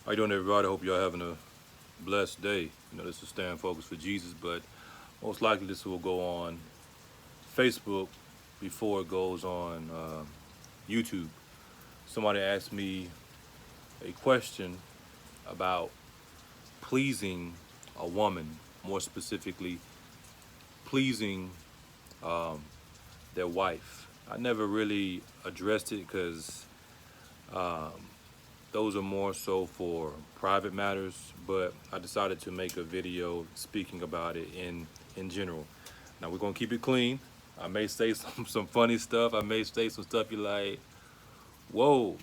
How you doing, everybody? I hope y'all having a blessed day. This is Stand Focused for Jesus, but most likely this will go on Facebook before it goes on YouTube. Somebody asked me a question about pleasing a woman, more specifically, pleasing um, their wife. I never really addressed it because those are more so for private matters, but I decided to make a video speaking about it in general. Now we're gonna keep it clean. I may say some funny stuff. I may say some stuff you like, whoa.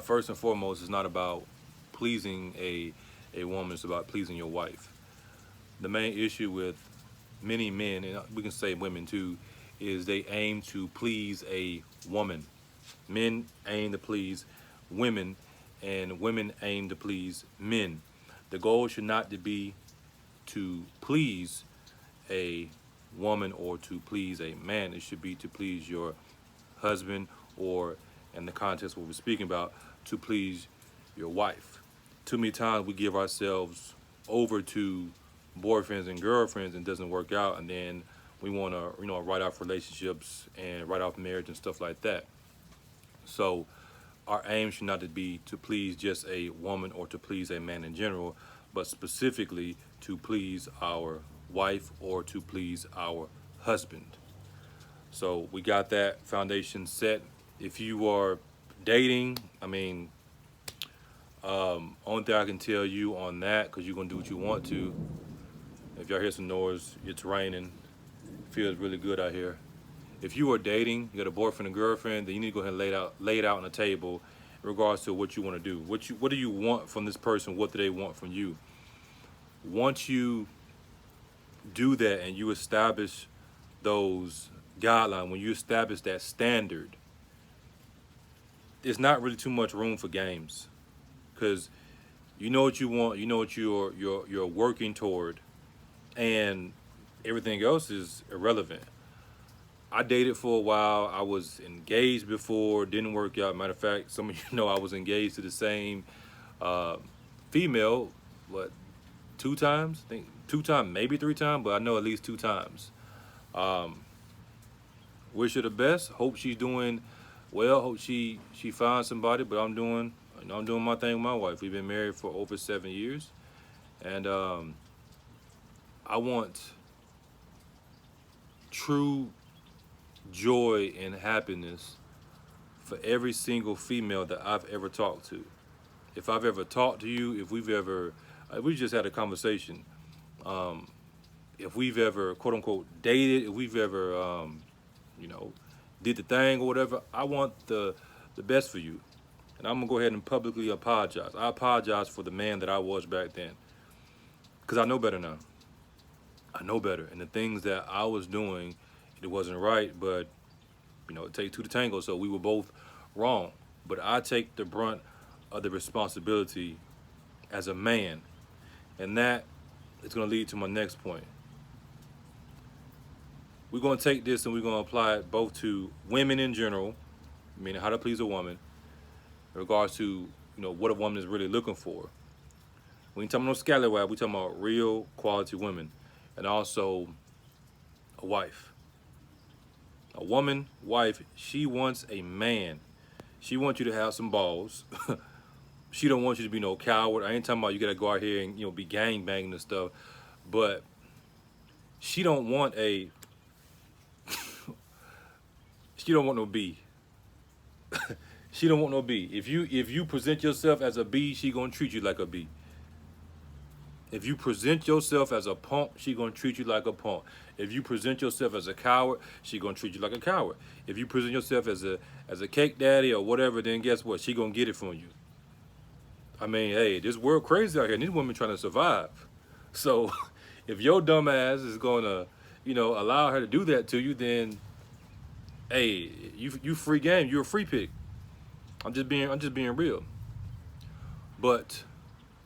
First and foremost, it's not about pleasing a woman. It's about pleasing your wife. The main issue with many men, and we can say women too, is they aim to please a woman. Men aim to please women, and women aim to please men. The goal should not to be to please a woman or to please a man. It should be to please your husband, or in the context what we're speaking about, to please your wife. Too many times we give ourselves over to boyfriends and girlfriends and it doesn't work out, and then we want to write off relationships and write off marriage and stuff like that. So our aim should not be to please just a woman or to please a man in general, but specifically to please our wife or to please our husband. So we got that foundation set. If you are dating, only thing I can tell you on that, because you're gonna do what you want to. If y'all hear some noise, it's raining. It feels really good out here. If you are dating, you got a boyfriend and girlfriend, then you need to go ahead and lay it out on the table in regards to what you want to do. What do you want from this person? What do they want from you? Once you do that and you establish those guidelines, when you establish that standard, there's not really too much room for games, because you know what you want, you know what you're working toward, and everything else is irrelevant. I dated for a while. I was engaged before, didn't work out. Matter of fact, some of you know I was engaged to the same uh, female, what, two times? I think two times, maybe three times, but I know at least two times. Um, Wish her the best. Hope she's doing well. Hope she finds somebody. But I'm doing my thing with my wife. We've been married for over 7 years, and I want true joy and happiness for every single female that I've ever talked to. If I've ever talked to you, if we just had a conversation, um, if we've ever quote unquote dated, if we've ever, you know, did the thing or whatever, I want the best for you. And I'm gonna go ahead and publicly apologize. I apologize for the man that I was back then, because I know better now. I know better, and the things that I was doing, it wasn't right. But it takes two to tango, so we were both wrong. But I take the brunt of the responsibility as a man, and that is going to lead to my next point. We're going to take this and we're going to apply it both to women in general, meaning how to please a woman, in regards to what a woman is really looking for. We ain't talking about no scallywag. We talking about real quality women, and also a wife. A woman, wife, she wants a man. She wants you to have some balls. She don't want you to be no coward. I ain't talking about you gotta go out here and be gang banging and stuff, but she don't want a she don't want no B. She don't want no B. If you present yourself as a B, she gonna treat you like a B. If you present yourself as a punk, she gonna treat you like a punk. If you present yourself as a coward, she gonna treat you like a coward. If you present yourself as a cake daddy or whatever, then guess what? She gonna get it from you. Hey, this world crazy out here, and these women trying to survive. So, if your dumb ass is gonna, allow her to do that to you, then, hey, you free game. You're a free pick. I'm just being real. But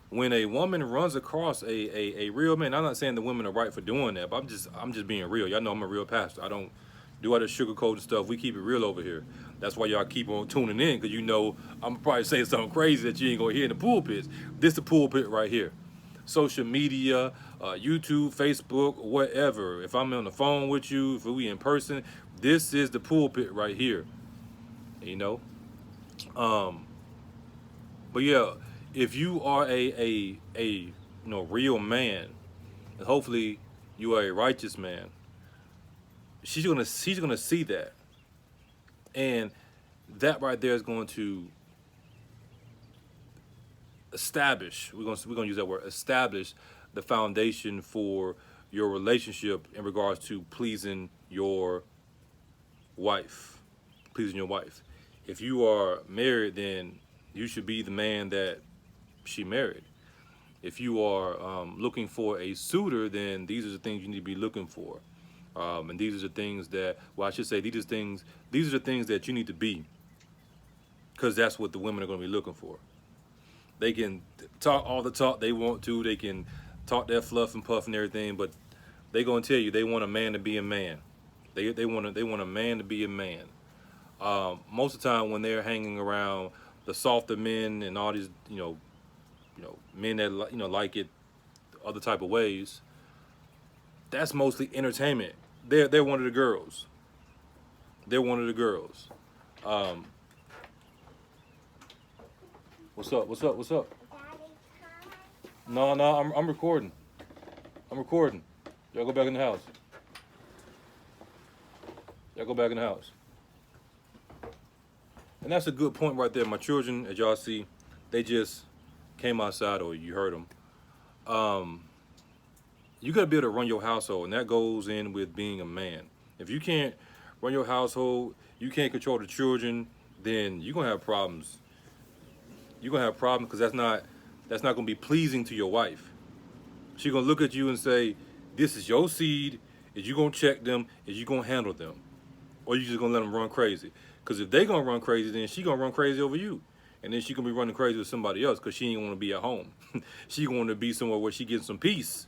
when a woman runs across a real man, I'm not saying the women are right for doing that, but I'm just being real. Y'all know I'm a real pastor. I don't do all the sugarcoating stuff. We keep it real over here. That's why y'all keep on tuning in, because you know I'm probably saying something crazy that you ain't gonna hear in the pulpits. This the pulpit right here. Social media, YouTube, Facebook, whatever. If I'm on the phone with you, if we in person, this is the pulpit right here. You know. But yeah, if you are a real man, and hopefully you are a righteous man, she's gonna see that, and that right there is going to establish. We're gonna use that word, establish the foundation for your relationship in regards to pleasing your wife, pleasing your wife. If you are married, then you should be the man that she married. If you are looking for a suitor, then these are the things you need to be looking for. And these are the things that, well, I should say, these are the things that you need to be, because that's what the women are going to be looking for. They can talk all the talk they want to. They can talk that fluff and puff and everything, but they gonna tell you they want a man to be a man. They want a man to be a man. Most of the time when they're hanging around the softer men and all these men that like it other type of ways, that's mostly entertainment. They're one of the girls. They're one of the girls. What's up? What's up? What's up? No, I'm recording. I'm recording. Y'all go back in the house. Y'all go back in the house. And that's a good point right there. My children, as y'all see, they just came outside, or you heard them. You got to be able to run your household, and that goes in with being a man. If you can't run your household, you can't control the children, then you're gonna have problems. You're gonna have problems, because that's not gonna be pleasing to your wife. She's gonna look at you and say, "This is your seed. Is you gonna check them? Is you gonna handle them, or you just gonna let them run crazy?" Because if they gonna run crazy, then she gonna run crazy over you, and then she gonna be running crazy with somebody else, because she ain't want to be at home. She gonna be somewhere where she gets some peace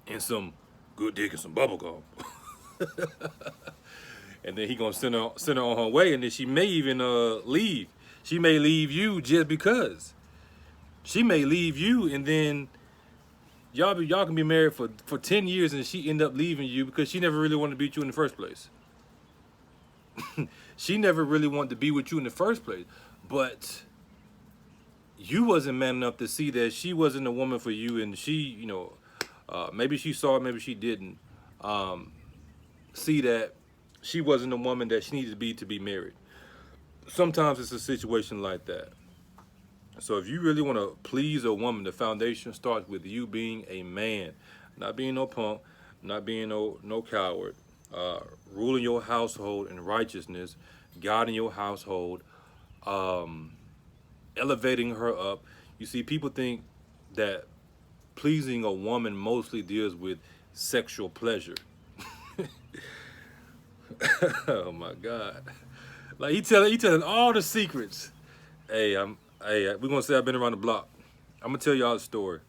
and some good dick and some bubble gum. And then he gonna send her on her way, and then she may even leave. She may leave you just because. She may leave you, and then y'all can be married for 10 years, and she end up leaving you because she never really wanted to be with you in the first place. She never really wanted to be with you in the first place, but you wasn't man enough to see that she wasn't a woman for you, and she, maybe she saw it, maybe she didn't see that she wasn't the woman that she needed to be married. Sometimes it's a situation like that. So if you really want to please a woman, the foundation starts with you being a man, not being no punk, not being no coward, ruling your household in righteousness, guiding your household, elevating her up. You see, people think that pleasing a woman mostly deals with sexual pleasure. Oh my God. Like he telling all the secrets. Hey, we're gonna say I've been around the block. I'm gonna tell y'all a story.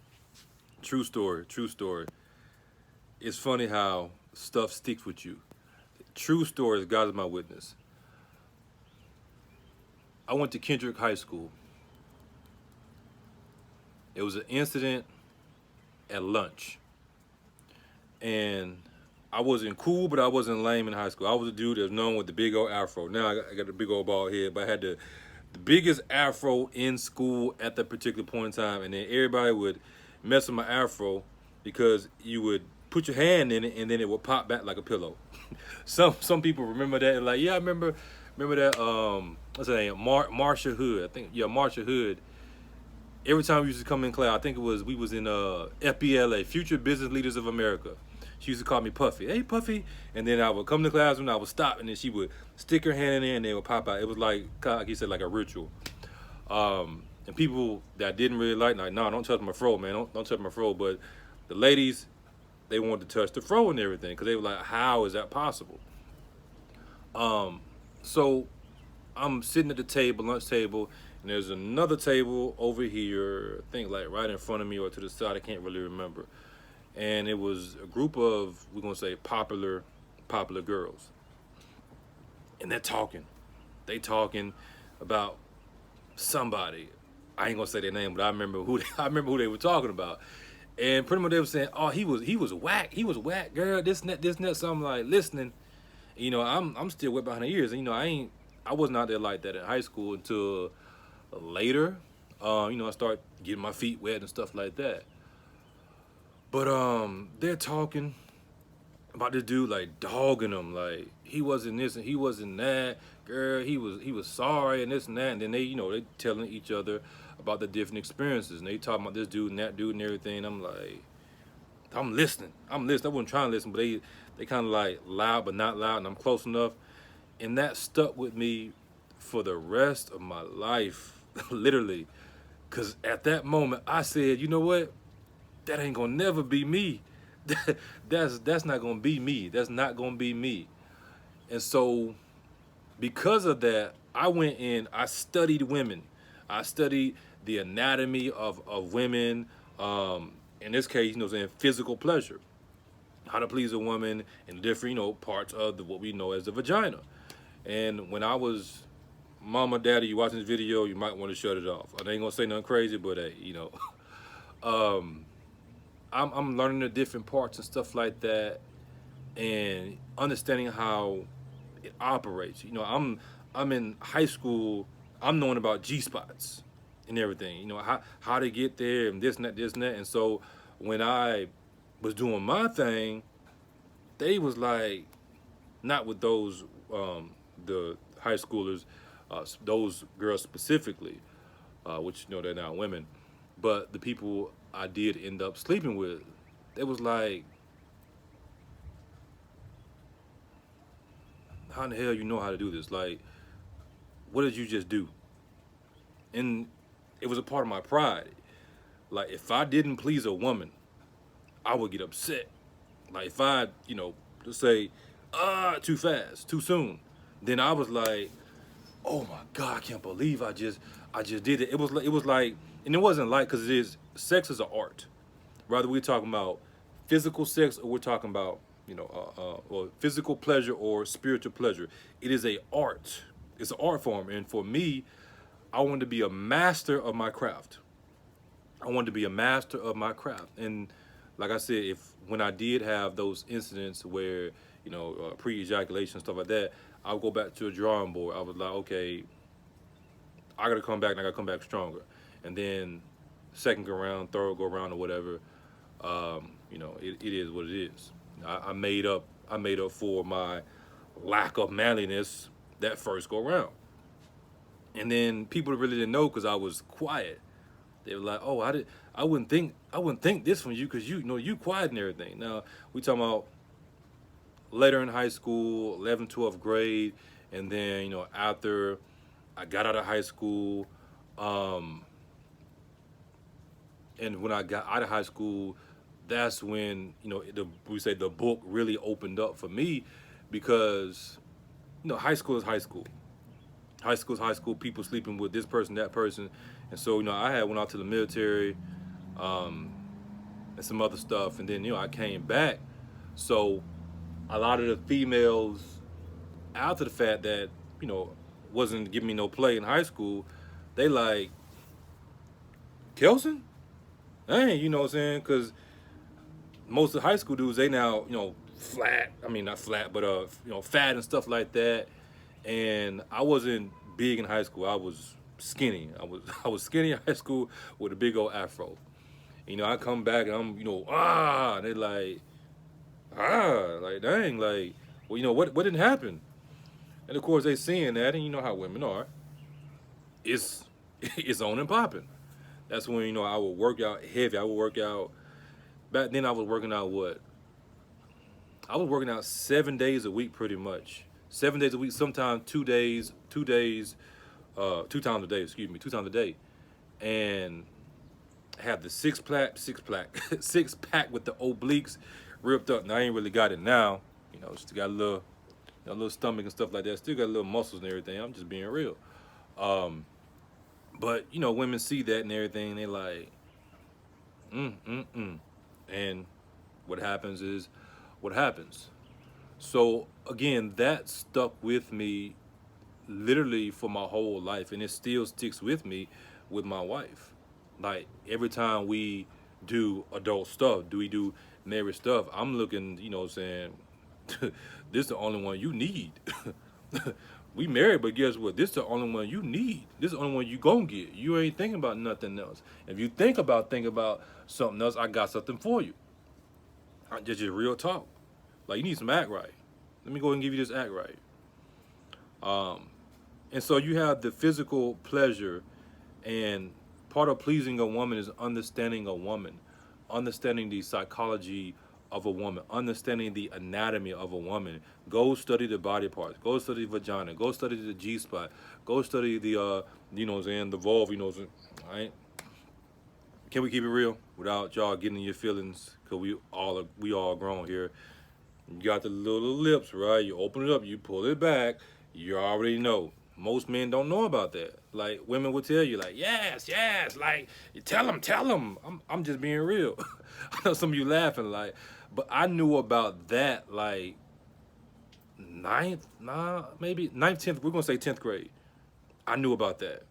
True story. It's funny how stuff sticks with you. True story, God is my witness. I went to Kendrick High School. It was an incident at lunch. And I wasn't cool, but I wasn't lame in high school. I was a dude that was known with the big old afro. Now I got the big old bald head, but I had the biggest afro in school at that particular point in time. And then everybody would mess with my afro because you would put your hand in it and then it would pop back like a pillow. Some people remember that, and like, yeah, I remember that. What's her name? Marsha Hood. I think, yeah, Marsha Hood. Every time we used to come in class, I think we was in FBLA, Future Business Leaders of America. She used to call me Puffy. Hey, Puffy. And then I would come to class and I would stop, and then she would stick her hand in there and they would pop out. It was like he said, like a ritual. And people that didn't really like, nah, don't touch my fro, man. Don't touch my fro. But the ladies, they wanted to touch the fro and everything, because they were like, how is that possible? So I'm sitting at the lunch table, and there's another table over here, I think like right in front of me or to the side, I can't really remember. And it was a group of, we're gonna say, popular girls. and they're talking. They talking about somebody. I ain't gonna say their name, but I remember who I remember who they were talking about. And pretty much they were saying, "Oh, he was whack. He was whack, girl. This and that." So I'm like listening. You know, I'm still wet behind the ears. And, you know, I wasn't out there like that in high school until later. You know, I start getting my feet wet and stuff like that. But they're talking about this dude like dogging him, like he wasn't this and he wasn't that. Girl, he was sorry and this and that. And then they telling each other about the different experiences, and they talking about this dude and that dude and everything. I'm like, I'm listening. I'm listening. I wasn't trying to listen, but they kind of like loud but not loud, and I'm close enough, and that stuck with me for the rest of my life, literally. Cause at that moment I said, you know what? That ain't gonna never be me. That's not gonna be me. That's not gonna be me. And so because of that, I went in, I studied women. I studied the anatomy of women. In this case, saying physical pleasure, how to please a woman in different, parts of what we know as the vagina. And when I was, Mama, Daddy, you watching this video, you might want to shut it off. I ain't gonna say nothing crazy, but hey, um, I'm learning the different parts and stuff like that, and understanding how it operates. I'm in high school. I'm knowing about G spots and everything. How to get there and this and that. And so when I was doing my thing, they was like, not with those the high schoolers, those girls specifically, which they're not women, but the people I did end up sleeping with, they was like, how in the hell you know how to do this? Like, what did you just do? And it was a part of my pride. Like, if I didn't please a woman, I would get upset. Like, if I, just say, too fast, too soon, then I was like, oh my God, I can't believe I just did it. It was like, and it wasn't like, because sex is an art. Whether we're talking about physical sex or we're talking about, or physical pleasure or spiritual pleasure, it is a art. It's an art form. And for me, I wanted to be a master of my craft. I wanted to be a master of my craft. And like I said, when I did have those incidents where, pre-ejaculation, stuff like that, I would go back to a drawing board. I was like, okay, I got to come back and I got to come back stronger. And then second go round, third go round or whatever, it is what it is. I made up for my lack of manliness that first go round. And then people really didn't know because I was quiet. They were like, "Oh, I wouldn't think this from you because you quiet and everything." Now we talking about later in high school, 11th, 12th grade, and then after I got out of high school, and when I got out of high school, that's when we say the book really opened up for me, because high school is high school. High school is high school. People sleeping with this person, that person, and so I had went out to the military, and some other stuff, and then I came back. So a lot of the females, after the fact that wasn't giving me no play in high school, they like, Kelson, dang, you know what I'm saying? Because most of the high school dudes, they now flat. I mean, not flat, but fat and stuff like that. And I wasn't big in high school. I was skinny. I was skinny in high school with a big old afro. I come back and I'm and they like dang, like, well, what didn't happen? And of course they seeing that, and you know how women are. It's it's on and popping. That's when I would work out heavy. I would work out. Back then I was working out what? I was working out 7 days a week, pretty much. 7 days a week, sometimes 2 days, 2 days, 2 times a day. Excuse me, 2 times a day, and I had the six pack six pack with the obliques ripped up. Now I ain't really got it now. Still got a little stomach and stuff like that. Still got little muscles and everything. I'm just being real. But women see that and everything. They like, And what happens is what happens. So again, that stuck with me literally for my whole life, and it still sticks with me with my wife. Like every time we do adult stuff, do we do marriage stuff, I'm looking, saying, this the only one you need. We married, but guess what? This the only one you need. This is the only one you gonna get. You ain't thinking about nothing else. If you think about something else, I got something for you. Just real talk. Like you need some act right. Let me go ahead and give you this act right. And so you have the physical pleasure, and part of pleasing a woman is understanding a woman, understanding the psychology of a woman, understanding the anatomy of a woman. Go study the body parts. Go study the vagina. Go study the G spot. Go study the the vulva. Right? Can we keep it real without y'all getting in your feelings? Cause we all grown here. You got the little lips, right? You open it up, you pull it back. You already know. Most men don't know about that. Like women will tell you, like, yes, yes, like tell them, tell them. I'm just being real. I know some of you laughing, like, but I knew about that like maybe ninth, 10th. We're gonna say 10th grade. I knew about that,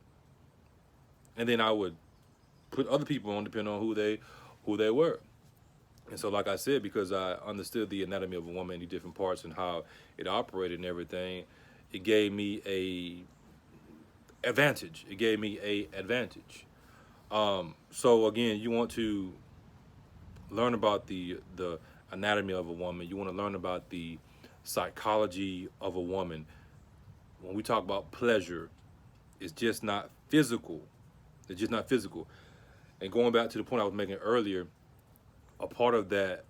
and then I would put other people on depending on who they were. And so, like I said, because I understood the anatomy of a woman, the different parts and how it operated and everything, it gave me a advantage. It gave me a advantage. So again, you want to learn about the anatomy of a woman. You want to learn about the psychology of a woman. When we talk about pleasure, it's just not physical. It's just not physical. And going back to the point I was making earlier, a part of that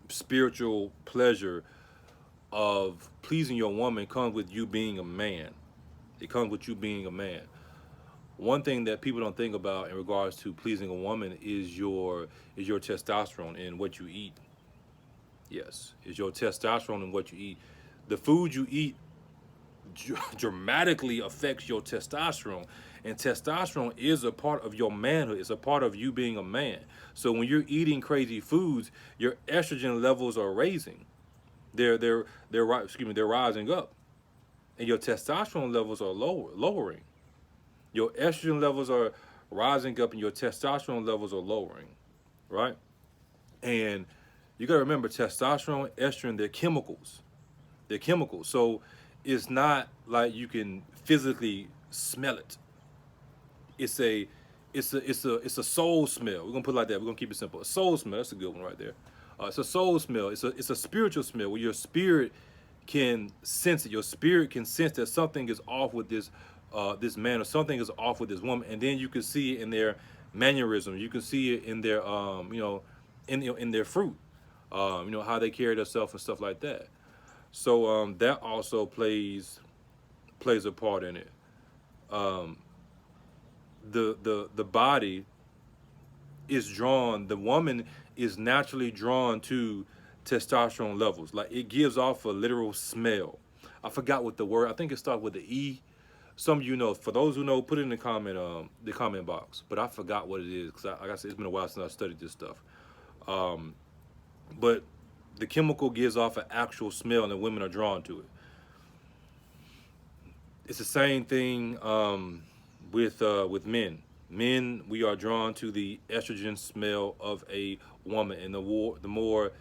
spiritual pleasure of pleasing your woman comes with you being a man. It comes with you being a man. One thing that people don't think about in regards to pleasing a woman is your testosterone and what you eat. Yes, is your testosterone and what you eat. The food you eat dramatically affects your testosterone, and testosterone is a part of your manhood. It's a part of you being a man. So when you're eating crazy foods, your estrogen levels are raising. They're rising up, and your testosterone levels are lowering. Your estrogen levels are rising up, and your testosterone levels are lowering, right? And you got to remember, testosterone, estrogen, they're chemicals. They're chemicals. So it's not like you can physically smell it. It's a soul smell. We're gonna put it like that. We're gonna keep it simple. A soul smell. That's a good one right there. It's a soul smell. It's a spiritual smell where your spirit can sense it. Your spirit can sense that something is off with this man, or something is off with this woman, and then you can see it in their mannerisms. You can see it in their in their fruit. How they carry themselves and stuff like that. So that also plays a part in it. The body is drawn. The woman is naturally drawn to testosterone levels. Like it gives off a literal smell. I forgot what the word. I think it starts with the E. Some of you know. For those who know, put it in the comment box. But I forgot what it is because, like I said, it's been a while since I studied this stuff. But the chemical gives off an actual smell, and women are drawn to it. It's the same thing with men. Men, we are drawn to the estrogen smell of a woman, and the more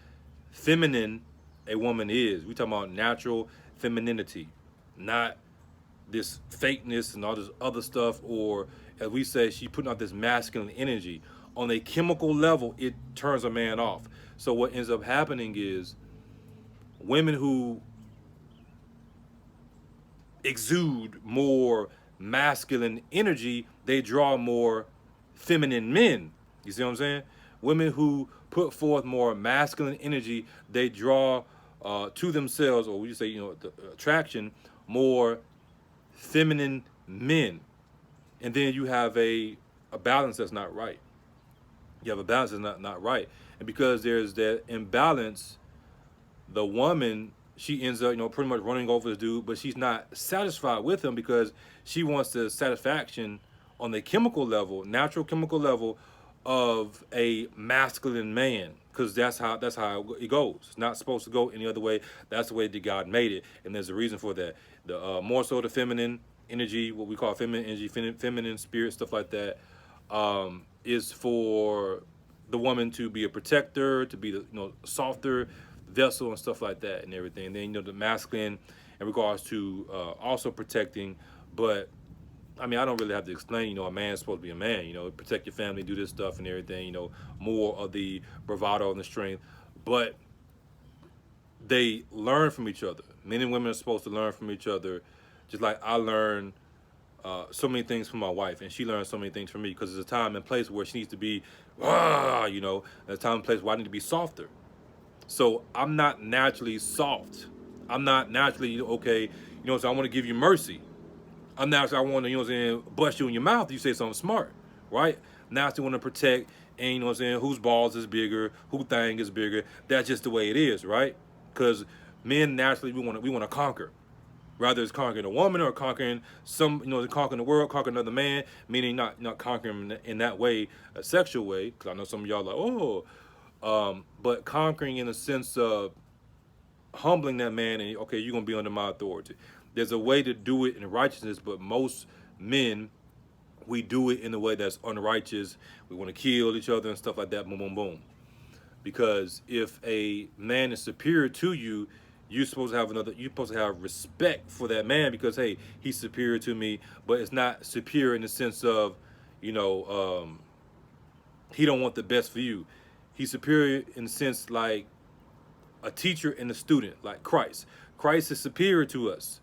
feminine a woman is, we talking about natural femininity, not this fakeness and all this other stuff, or as we say, she putting out this masculine energy. On a chemical level, it turns a man off. So what ends up happening is women who exude more masculine energy, they draw more feminine men. You see what I'm saying? Women who put forth more masculine energy, they draw to themselves, or we say, the attraction, more feminine men. And then you have a balance that's not right. You have a balance that's not right. And because there's that imbalance, the woman, she ends up, pretty much running over this dude, but she's not satisfied with him because she wants the satisfaction on the chemical level, natural chemical level of a masculine man. because that's how it goes. It's not supposed to go any other way. That's the way that God made it, and there's a reason for that. The more so the feminine energy, what we call feminine energy, feminine spirit, stuff like that, is for the woman to be a protector, to be the softer vessel and stuff like that and everything. And then the masculine in regards to also protecting, but I mean, I don't really have to explain, a man's supposed to be a man, protect your family, do this stuff and everything, more of the bravado and the strength. But they learn from each other. Men and women are supposed to learn from each other, just like I learned so many things from my wife, and she learned so many things from me, because there's a time and place where she needs to be, there's a time and place where I need to be softer. So I'm not naturally soft. I'm not naturally, okay, so I want to give you mercy. I'm now I want to, bust you in your mouth if you say something smart, right? Now I still want to protect, and whose balls is bigger, who thing is bigger. That's just the way it is, right? Because men naturally we want to conquer, rather it's conquering a woman or conquering conquering the world, conquering another man, meaning not conquering in that way, a sexual way. Because I know some of y'all are like, but conquering in the sense of humbling that man, and okay, you're gonna be under my authority. There's a way to do it in righteousness, but most men, we do it in a way that's unrighteous. We want to kill each other and stuff like that, boom, boom, boom. Because if a man is superior to you, you're supposed to have respect for that man, because hey, he's superior to me, but it's not superior in the sense of, he don't want the best for you. He's superior in the sense like a teacher and a student, like Christ. Christ is superior to us.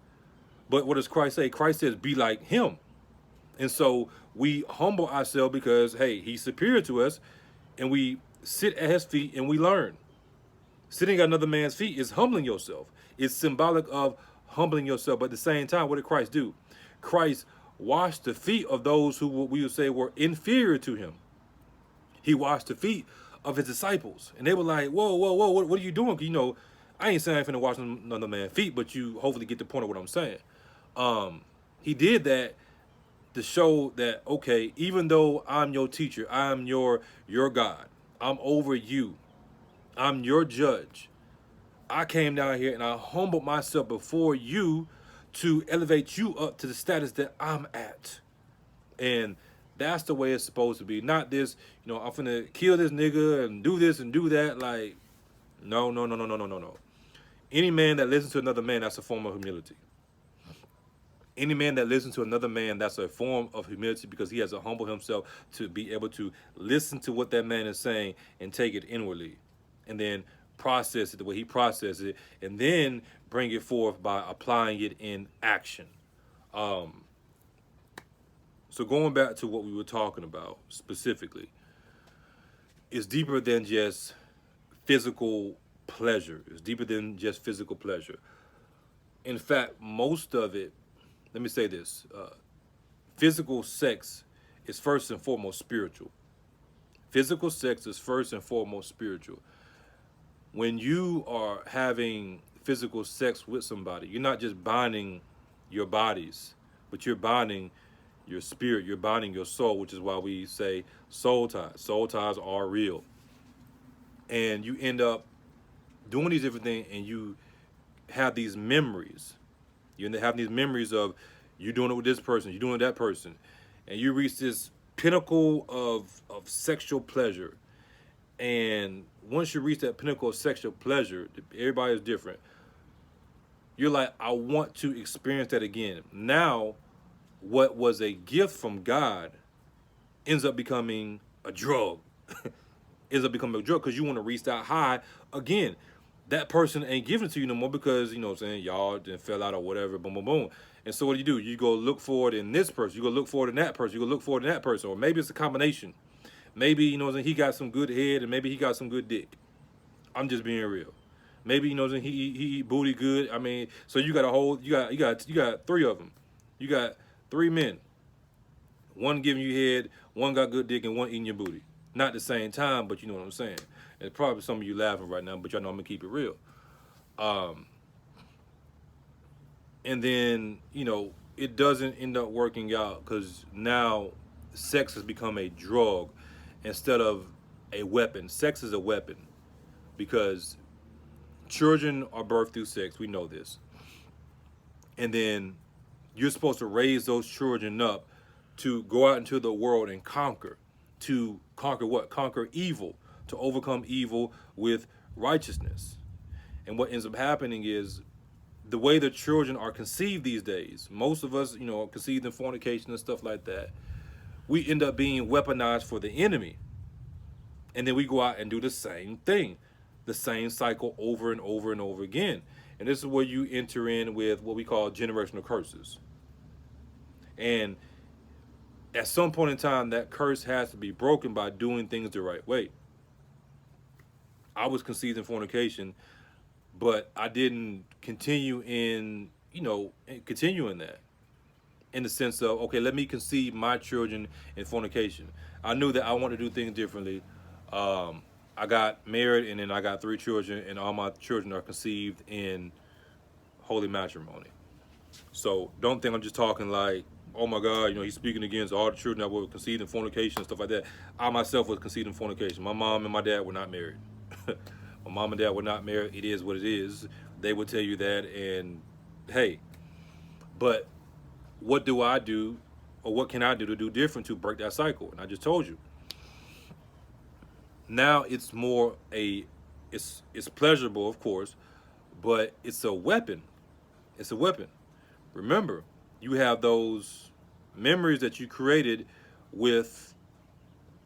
But what does Christ say? Christ says, be like him. And so we humble ourselves because, hey, he's superior to us, and we sit at his feet and we learn. Sitting at another man's feet is humbling yourself. It's symbolic of humbling yourself. But at the same time, what did Christ do? Christ washed the feet of those who we would say were inferior to him. He washed the feet of his disciples. And they were like, whoa, what are you doing? I ain't saying I'm finna wash another man's feet, but you hopefully get the point of what I'm saying. He did that to show that, okay, even though I'm your teacher, I'm your God, I'm over you, I'm your judge, I came down here and I humbled myself before you to elevate you up to the status that I'm at. And that's the way it's supposed to be. Not this, I'm finna kill this nigga and do this and do that. Like, no. Any man that listens to another man, that's a form of humility. Any man that listens to another man, that's a form of humility, because he has to humble himself to be able to listen to what that man is saying and take it inwardly, and then process it the way he processes it, and then bring it forth by applying it in action. So going back to what we were talking about specifically, it's deeper than just physical pleasure. It's deeper than just physical pleasure. In fact, most of it, let me say this, physical sex is first and foremost spiritual. Physical sex is first and foremost spiritual. When you are having physical sex with somebody, you're not just bonding your bodies, but you're bonding your spirit, you're bonding your soul, which is why we say soul ties. Soul ties are real. And you end up doing these different things, and you have these memories. You end up having these memories of you doing it with this person, you doing it with that person, and you reach this pinnacle of sexual pleasure. And once you reach that pinnacle of sexual pleasure, everybody is different. You're like, I want to experience that again. Now, what was a gift from God ends up becoming a drug. Ends up becoming a drug because you want to reach that high again. That person ain't giving it to you no more because, y'all then fell out or whatever, boom, boom, boom. And so what do? You go look for it in this person. You go look for it in that person. You go look for it in that person. Or maybe it's a combination. Maybe, he got some good head and maybe he got some good dick. I'm just being real. Maybe, he eat booty good. I mean, so you got you got three of them. You got three men. One giving you head, one got good dick, and one eating your booty. Not at the same time, but you know what I'm saying. And probably some of you laughing right now, but y'all know I'm gonna keep it real. And then, it doesn't end up working out because now sex has become a drug instead of a weapon. Sex is a weapon. because children are birthed through sex. We know this. And then you're supposed to raise those children up to go out into the world and conquer. To conquer what? Conquer evil. To overcome evil with righteousness. And what ends up happening is the way the children are conceived these days, most of us, conceived in fornication and stuff like that, we end up being weaponized for the enemy. And then we go out and do the same thing, the same cycle over and over and over again. And this is where you enter in with what we call generational curses. And at some point in time, that curse has to be broken by doing things the right way. I was conceived in fornication, but I didn't continue in that. In the sense of, okay, let me conceive my children in fornication. I knew that I wanted to do things differently. I got married, and then I got 3 children, and all my children are conceived in holy matrimony. So don't think I'm just talking like, oh my God, he's speaking against all the children that were conceived in fornication and stuff like that. I myself was conceived in fornication. My mom and my dad were not married. My mom and dad were not married. It is what it is. They would tell you that, and hey, but what do I do, or what can I do to do different to break that cycle? And I just told you. Now it's more it's pleasurable, of course, but it's a weapon. It's a weapon. Remember, you have those memories that you created with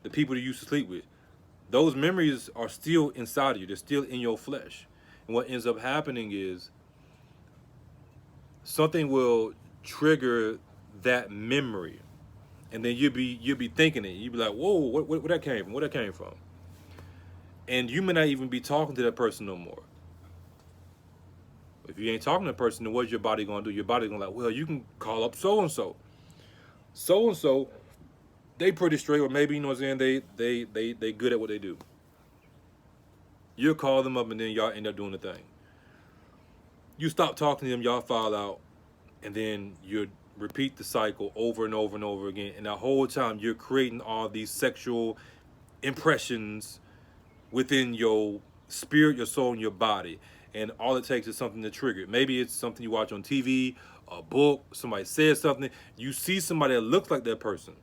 the people you used to sleep with. Those memories are still inside of you. They're still in your flesh. And what ends up happening is something will trigger that memory. And then you'll be thinking it. You'll be like, whoa, where that came from? Where that came from? And you may not even be talking to that person no more. If you ain't talking to that person, then what's your body gonna do? Your body gonna like, well, you can call up so and so. So and so, they pretty straight, or maybe what I'm saying, they good at what they do. You'll call them up, and then y'all end up doing the thing. You stop talking to them, y'all fall out, and then you repeat the cycle over and over and over again. And the whole time you're creating all these sexual impressions within your spirit, your soul, and your body. And all it takes is something to trigger it. Maybe it's something you watch on TV, a book, somebody says something. You see somebody that looks like that person.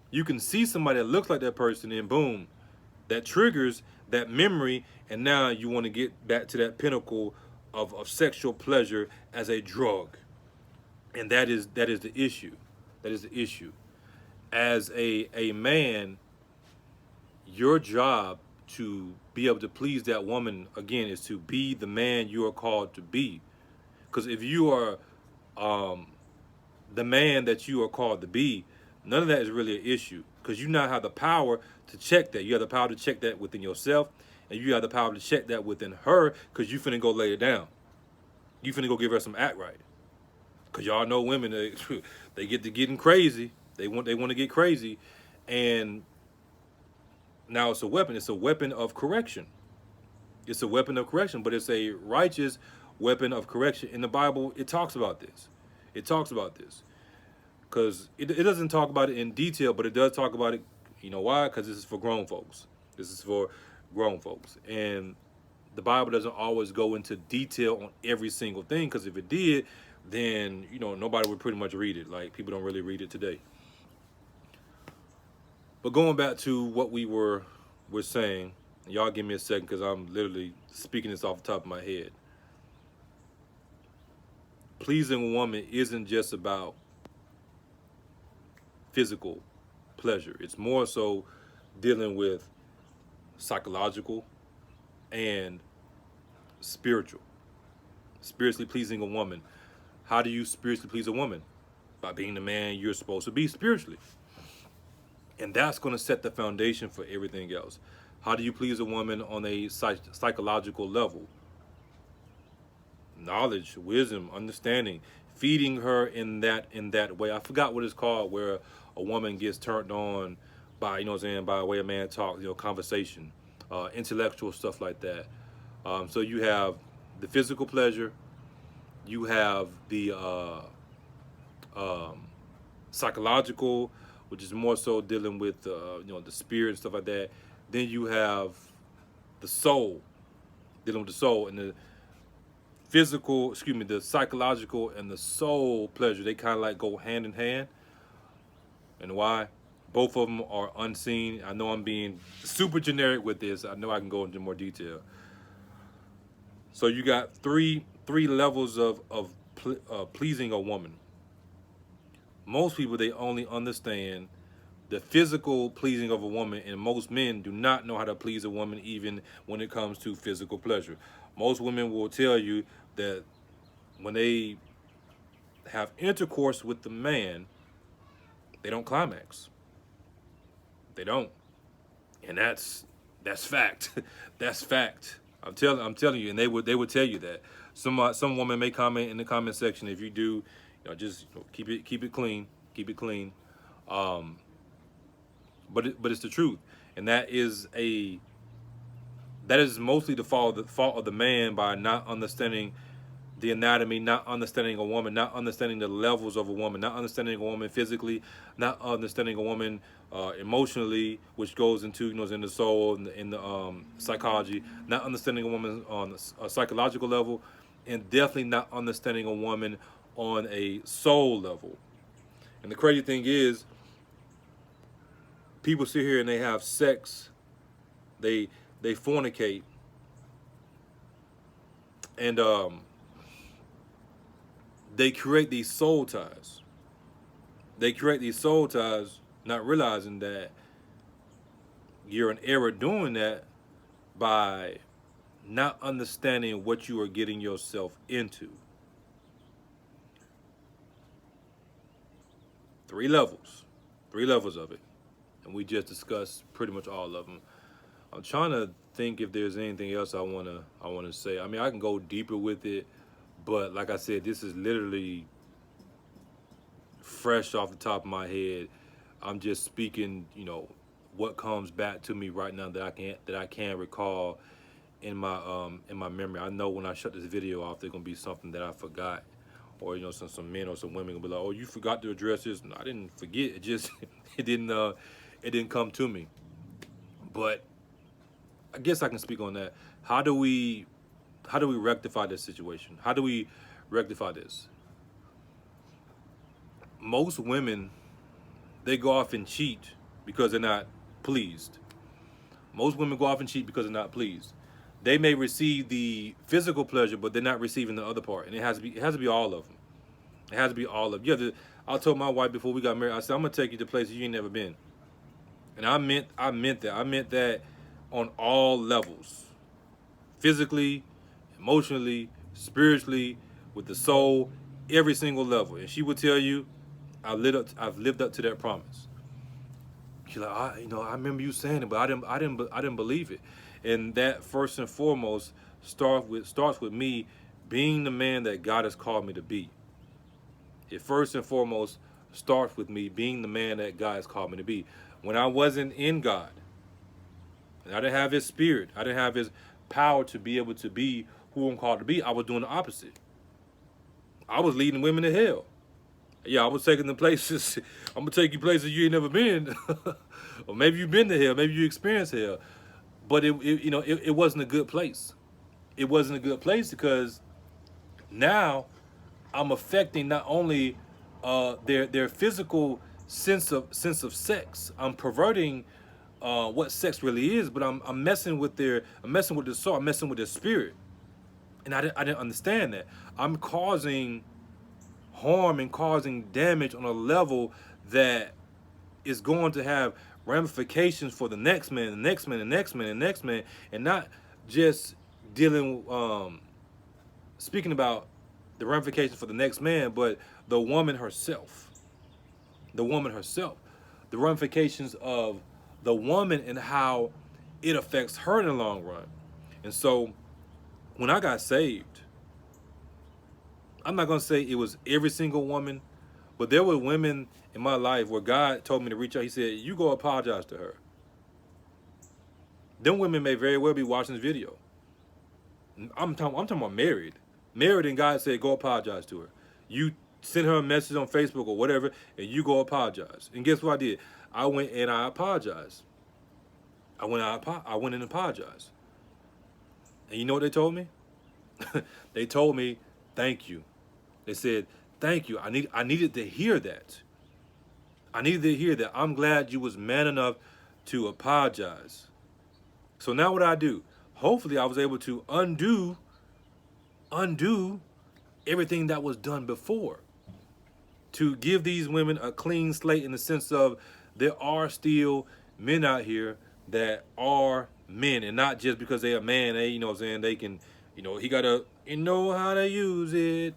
You can see somebody that looks like that person, and boom, that triggers that memory, and now you want to get back to that pinnacle of sexual pleasure as a drug. And that is the issue. That is the issue. As a man, your job to be able to please that woman, again, is to be the man you are called to be. Because if you are the man that you are called to be, none of that is really an issue, because you now have the power to check that. You have the power to check that within yourself, and you have the power to check that within her, because you finna go lay it down. You finna go give her some act right. Because y'all know women, they get to getting crazy. They want to get crazy, and now it's a weapon. It's a weapon of correction. It's a weapon of correction, but it's a righteous weapon of correction. In the Bible, it talks about this. It talks about this. Because it doesn't talk about it in detail, but it does talk about it. You know why? Because this is for grown folks. This is for grown folks. And the Bible doesn't always go into detail on every single thing, because if it did, then, nobody would pretty much read it. Like, people don't really read it today. But going back to what we're saying, y'all give me a second, because I'm literally speaking this off the top of my head. Pleasing a woman isn't just about physical pleasure. It's more so dealing with psychological and spiritual. Spiritually pleasing a woman. How do you spiritually please a woman? By being the man you're supposed to be spiritually. And that's going to set the foundation for everything else. How do you please a woman on a psychological level? Knowledge, wisdom, understanding, feeding her in that way. I forgot what it's called, where a woman gets turned on by, by the way a man talks, conversation, intellectual stuff like that. So you have the physical pleasure, you have the psychological, which is more so dealing with the spirit and stuff like that. Then you have the soul, dealing with the soul, and the physical, excuse me, the psychological and the soul pleasure, they kind of like go hand in hand. And why? Both of them are unseen. I know I'm being super generic with this. I know I can go into more detail. So you got three levels of pleasing a woman. Most people, they only understand the physical pleasing of a woman, and most men do not know how to please a woman even when it comes to physical pleasure. Most women will tell you that when they have intercourse with the man, they don't climax. They don't. And that's fact. That's fact. I'm telling you, and they would tell you that. Some woman may comment in the comment section. If you do, just keep it clean. Keep it clean. But it's the truth, and that is mostly the fault of the man by not understanding the anatomy, not understanding a woman, not understanding the levels of a woman, not understanding a woman physically, not understanding a woman emotionally, which goes into is in the soul, in the psychology, not understanding a woman on a psychological level, and definitely not understanding a woman on a soul level. And the crazy thing is, people sit here and they have sex, they fornicate, and they create these soul ties. They create these soul ties, not realizing that you're in error doing that by not understanding what you are getting yourself into. 3 levels of it. And we just discussed pretty much all of them. I'm trying to think if there's anything else I wanna say. I mean, I can go deeper with it, but like I said, this is literally fresh off the top of my head. I'm just speaking, what comes back to me right now that I can recall in my memory. I know when I shut this video off, there's gonna be something that I forgot, or some men or some women will be like, "Oh, you forgot to address this." No, I didn't forget. It just it didn't come to me. But I guess I can speak on that. How do we rectify this situation? How do we rectify this? Most women, they go off and cheat because they're not pleased. Most women go off and cheat because they're not pleased. They may receive the physical pleasure, but they're not receiving the other part, and it has to be all of them. It has to be all of them. I told my wife before we got married, I said, I'm gonna take you to places you ain't never been. And I meant that. I meant that on all levels. Physically, emotionally, spiritually, with the soul, every single level. And she would tell you, I've lived up to that promise. She's like, I remember you saying it, but I didn't believe it. And that first and foremost starts with me being the man that God has called me to be. It first and foremost starts with me being the man that God has called me to be. When I wasn't in God, and I didn't have His Spirit, I didn't have His power to be able to be who I'm called to be, I was doing the opposite. I was leading women to hell. Yeah, I was taking them places. I'm gonna take you places you ain't never been, or maybe you've been to hell, maybe you experienced hell, but it wasn't a good place. It wasn't a good place because now I'm affecting not only their physical sense of sex. I'm perverting what sex really is, but I'm messing with the soul. I'm messing with their spirit, and I didn't understand that. I'm causing harm and causing damage on a level that is going to have ramifications for the next man, the next man, the next man, the next man, and not just dealing, speaking about the ramifications for the next man, but the woman herself. The woman herself. The ramifications of the woman and how it affects her in the long run. And so when I got saved, I'm not going to say it was every single woman, but there were women in my life where God told me to reach out. He said, you go apologize to her. Them women may very well be watching this video. I'm talking about married. Married, and God said, go apologize to her. You send her a message on Facebook or whatever, and you go apologize. And guess what I did? I went and I apologized. I went and apologized. And you know what they told me? They told me, thank you. They said, thank you. I needed to hear that. I needed to hear that. I'm glad you was man enough to apologize. So now what I do? Hopefully I was able to undo everything that was done before. To give these women a clean slate in the sense of there are still men out here that are men, and not just because they're a man, they, you know what I'm saying, they can, you know, he gotta, you know how to use it.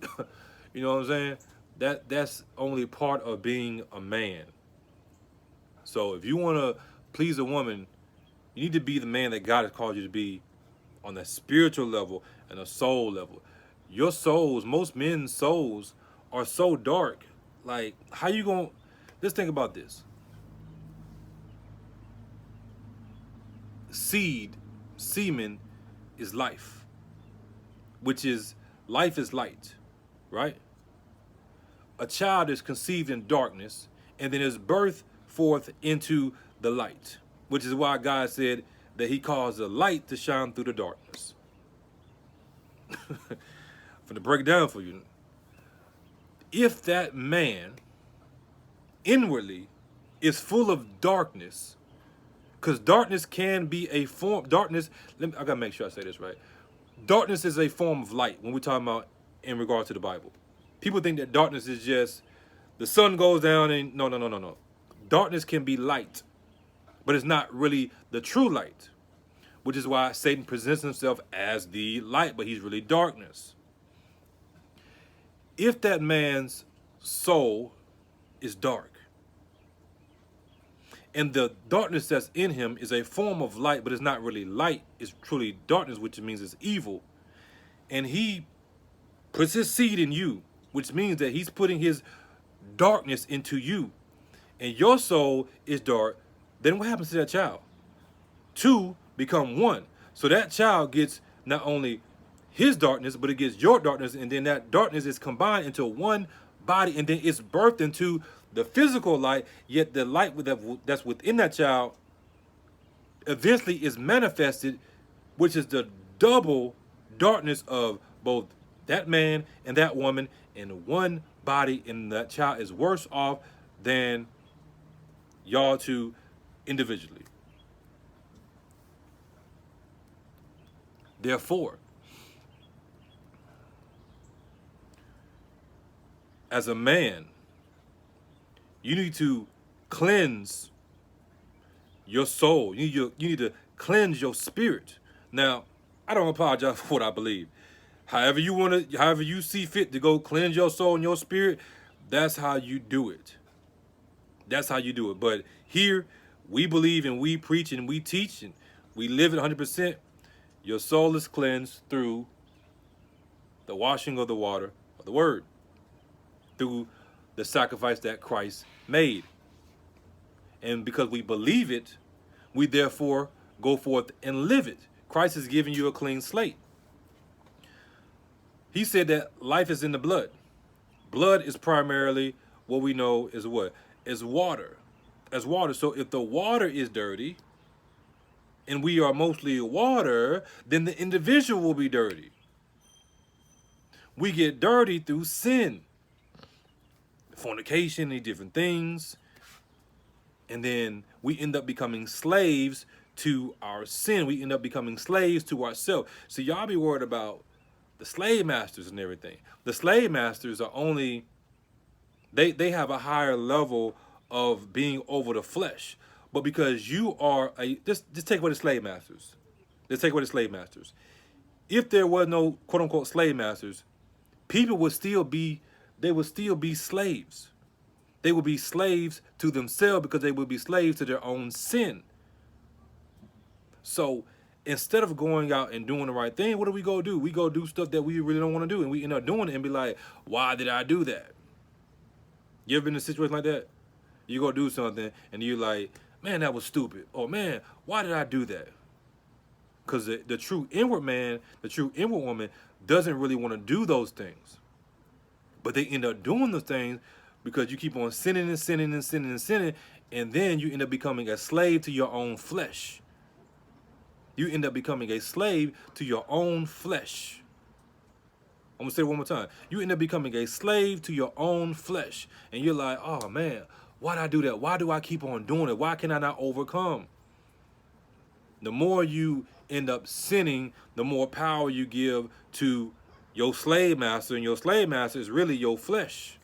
You know what I'm saying? That's only part of being a man. So if you wanna please a woman, you need to be the man that God has called you to be on the spiritual level and a soul level. Your souls, most men's souls are so dark. Like, how you gonna, just think about this. Semen is life, which is, life is light, right? A child is conceived in darkness and then is birthed forth into the light, which is why God said that he caused the light to shine through the darkness. I'm gonna break it down for you. If that man inwardly is full of darkness, because darkness can be a form, darkness, I gotta make sure I say this right. Darkness is a form of light when we're talking about in regard to the Bible. People think that darkness is just the sun goes down and no. Darkness can be light, but it's not really the true light, which is why Satan presents himself as the light, but he's really darkness. If that man's soul is dark, and the darkness that's in him is a form of light, but it's not really light, it's truly darkness, which means it's evil, and he puts his seed in you, which means that he's putting his darkness into you, and your soul is dark, then what happens to that child? Two become one. So that child gets not only his darkness, but it gets your darkness, and then that darkness is combined into one body, and then it's birthed into the physical light, yet the light that's within that child eventually is manifested, which is the double darkness of both that man and that woman in one body, and that child is worse off than y'all two individually. Therefore, as a man, you need to cleanse your soul. You need to cleanse your spirit. Now, I don't apologize for what I believe. However you see fit to go cleanse your soul and your spirit, that's how you do it. That's how you do it. But here, we believe and we preach and we teach and we live it 100%. Your soul is cleansed through the washing of the water of the word, through the sacrifice that Christ made. And because we believe it, we therefore go forth and live it. Christ is giving you a clean slate. He said that life is in the blood. Blood is primarily what we know is what? Is water. As water. So if the water is dirty, and we are mostly water, then the individual will be dirty. We get dirty through sin, fornication, and different things. And then we end up becoming slaves to our sin. We end up becoming slaves to ourselves. So y'all be worried about the slave masters and everything. The slave masters are only, they have a higher level of being over the flesh. But because you are just take away the slave masters. Let's take away the slave masters. If there was no quote unquote slave masters, people would still be, they would still be slaves. They would be slaves to themselves because they would be slaves to their own sin. So instead of going out and doing the right thing, what do? We go do stuff that we really don't want to do. And we end up doing it and be like, why did I do that? You ever been in a situation like that? You go do something and you're like, man, that was stupid. Or man, why did I do that? Because the true inward man, the true inward woman doesn't really want to do those things. But they end up doing the things because you keep on sinning and sinning and sinning and sinning, and then you end up becoming a slave to your own flesh. You end up becoming a slave to your own flesh. I'm gonna say it one more time. You end up becoming a slave to your own flesh. And you're like, oh man, why'd I do that? Why do I keep on doing it? Why can I not overcome? The more you end up sinning, the more power you give to your slave master, and your slave master is really your flesh.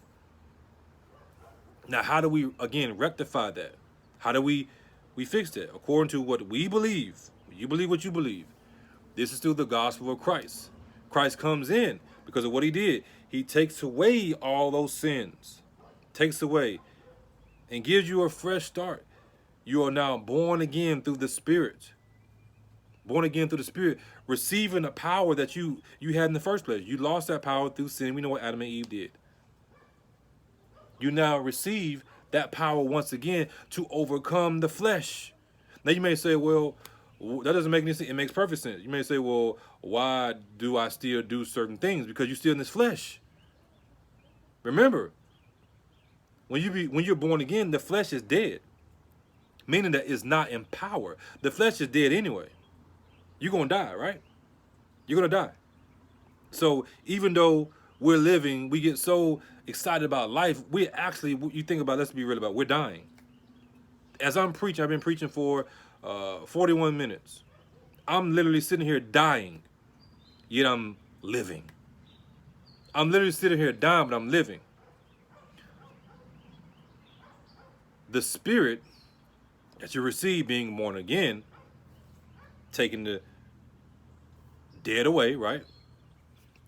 Now, how do we, again, rectify that? How do we fix that? According to what we believe, you believe what you believe. This is through the gospel of Christ. Christ comes in because of what he did. He takes away all those sins, takes away, and gives you a fresh start. You are now born again through the Spirit. Born again through the Spirit, receiving a power that you had in the first place. You lost that power through sin. We know what Adam and Eve did. You now receive that power once again to overcome the flesh. Now you may say, well, that doesn't make any sense. It makes perfect sense. You may say, well, why do I still do certain things? Because you're still in this flesh. Remember, when you're born again, the flesh is dead, meaning that it's not in power. The flesh is dead anyway. You're gonna die, right? You're gonna die. So even though we're living, we get so excited about life, we actually, you think about, let's be real about, we're dying. As I'm preaching, I've been preaching for 41 minutes. I'm literally sitting here dying, yet I'm living. I'm literally sitting here dying, but I'm living. The Spirit that you receive being born again, taking the dead away, right?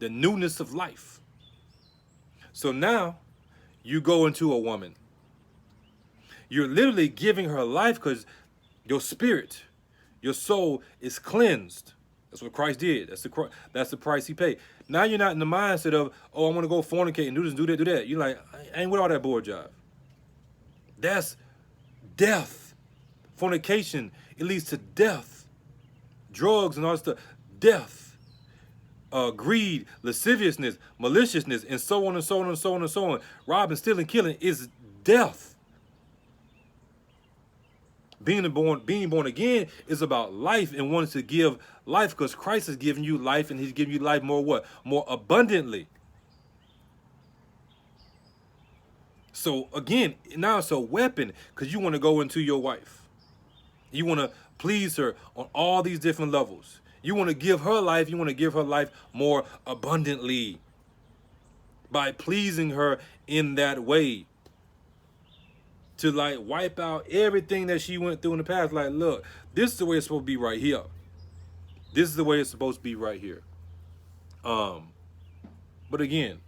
The newness of life. So now you go into a woman. You're literally giving her life because your spirit, your soul is cleansed. That's what Christ did. That's the price he paid. Now you're not in the mindset of, oh, I'm going to go fornicate and do this, do that, do that. You're like, I ain't with all that board job. That's death. Fornication, it leads to death. Drugs and all that stuff, death. Greed, lasciviousness, maliciousness, and so on and so on and so on and so on. Robbing, stealing, killing is death. Being born again is about life and wanting to give life, because Christ has given you life, and he's giving you life more what? More abundantly. So again, now it's a weapon, because you want to go into your wife. You want to please her on all these different levels. You want to give her life. You want to give her life more abundantly by pleasing her in that way. To like wipe out everything that she went through in the past. Like, look, this is the way it's supposed to be right here. This is the way it's supposed to be right here. But again,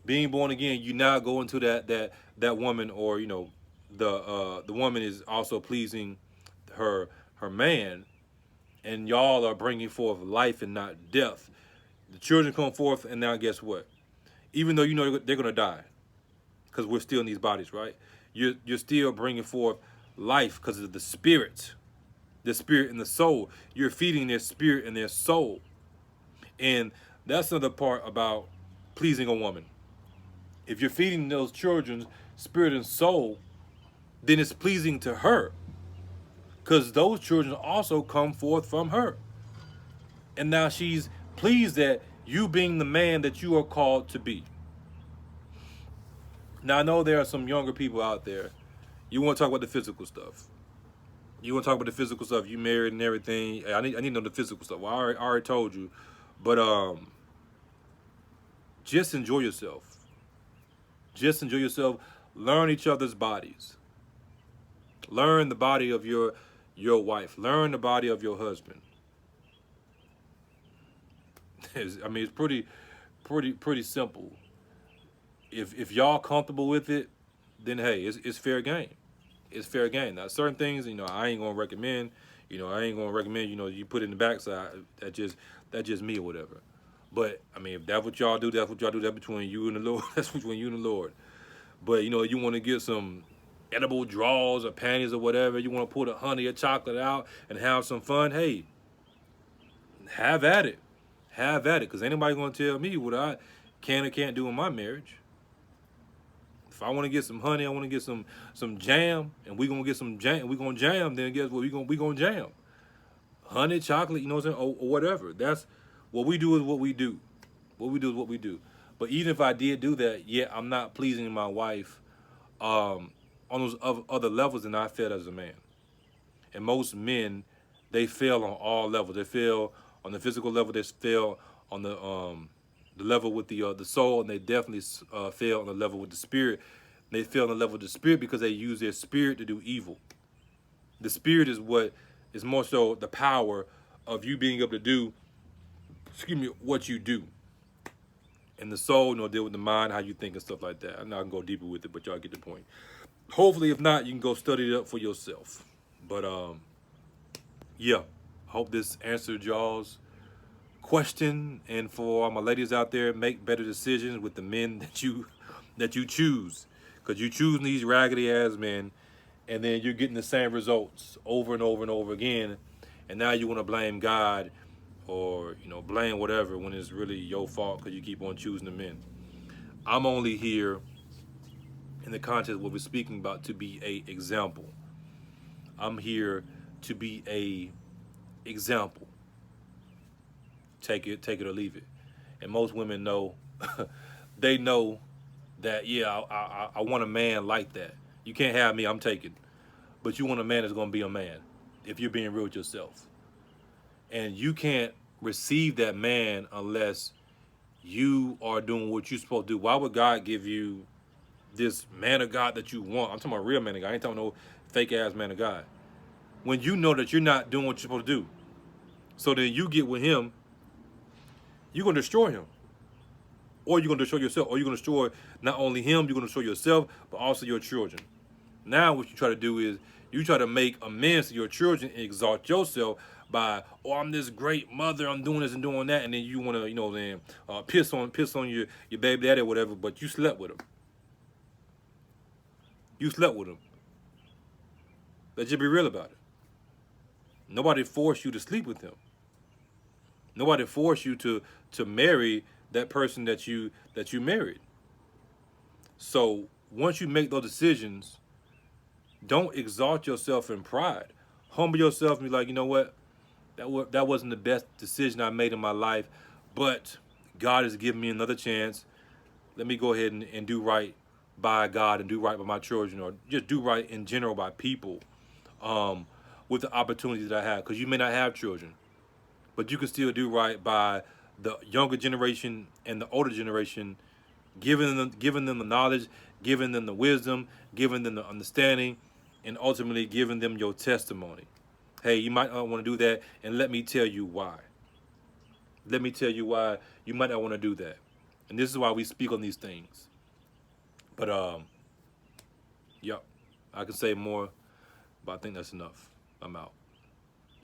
being born again, you now go into that woman, or the woman is also pleasing her man, and y'all are bringing forth life and not death. The children come forth, and now guess what? Even though you know they're gonna die, because we're still in these bodies, right? You're still bringing forth life because of the spirit and the soul. You're feeding their spirit and their soul, and that's another part about pleasing a woman. If you're feeding those children's spirit and soul, then it's pleasing to her, because those children also come forth from her. And now she's pleased at you being the man that you are called to be. Now, I know there are some younger people out there. You want to talk about the physical stuff. You want to talk about the physical stuff. You married and everything. I need to know the physical stuff. Well, I already told you. But just enjoy yourself. Just enjoy yourself. Learn each other's bodies. Learn the body of your wife. Learn the body of your husband. I mean, it's pretty simple. If y'all comfortable with it, then hey, it's fair game. It's fair game. Now, certain things, I ain't gonna recommend. You put it in the backside. That just me or whatever. But I mean, if that's what y'all do, that's what y'all do. That's between you and the Lord. That's between you and the Lord. But you want to get some edible draws or panties or whatever. You want to pull the honey or chocolate out and have some fun. Hey, have at it. Have at it. Because anybody gonna tell me what I can or can't do in my marriage. If I want to get some honey, I want to get some jam, and we gonna get some jam, we gonna jam. Then guess what? We gonna jam. honey, chocolate, you know what I'm saying, or whatever. That's what we do is what we do. What we do is what we do. But even if I did do that, yeah, I'm not pleasing my wife on those other levels than I failed as a man. And most men, they fail on all levels. They fail on the physical level. They fail on the level with the soul, and they definitely fail on the level with the spirit. They fail on the level of the spirit because they use their spirit to do evil. The spirit is what is more so the power of you being able to do, excuse me, what you do. And the soul, deal with the mind, how you think and stuff like that. I'm not gonna go deeper with it, but y'all get the point. Hopefully, if not, you can go study it up for yourself. But yeah, hope this answered y'all's question. And for all my ladies out there, make better decisions with the men that you choose, because you choose these raggedy ass men, and then you're getting the same results over and over and over again. And now you want to blame God or blame whatever when it's really your fault because you keep on choosing the men. I'm only here in the context of what we're speaking about to be a example. I'm here to be a example. Take it or leave it. And most women know, they know that, yeah, I want a man like that. You can't have me, I'm taken. But you want a man that's going to be a man if you're being real with yourself. And you can't receive that man unless you are doing what you're supposed to do. Why would God give you this man of God that you want? I'm talking about real man of God. I ain't talking no fake ass man of God. When you know that you're not doing what you're supposed to do. So then you get with him, you're going to destroy him. Or you're going to destroy yourself. Or you're going to destroy not only him, you're going to destroy yourself, but also your children. Now what you try to do is you try to make amends to your children and exalt yourself by, oh, I'm this great mother, I'm doing this and doing that, and then you want to, piss on your baby daddy or whatever, but you slept with him. You slept with him. Let's just be real about it. Nobody forced you to sleep with him. Nobody forced you to marry that person that you married. So once you make those decisions, don't exalt yourself in pride. Humble yourself and be like, you know what? That wasn't the best decision I made in my life, but God has given me another chance. Let me go ahead and do right by God and do right by my children, or just do right in general by people, with the opportunities that I have. Because you may not have children, but you can still do right by the younger generation and the older generation, giving them the knowledge, giving them the wisdom, giving them the understanding, and ultimately giving them your testimony. Hey, you might not want to do that, and let me tell you why. Let me tell you why you might not want to do that. And this is why we speak on these things. But yep, I can say more, but I think that's enough. I'm out.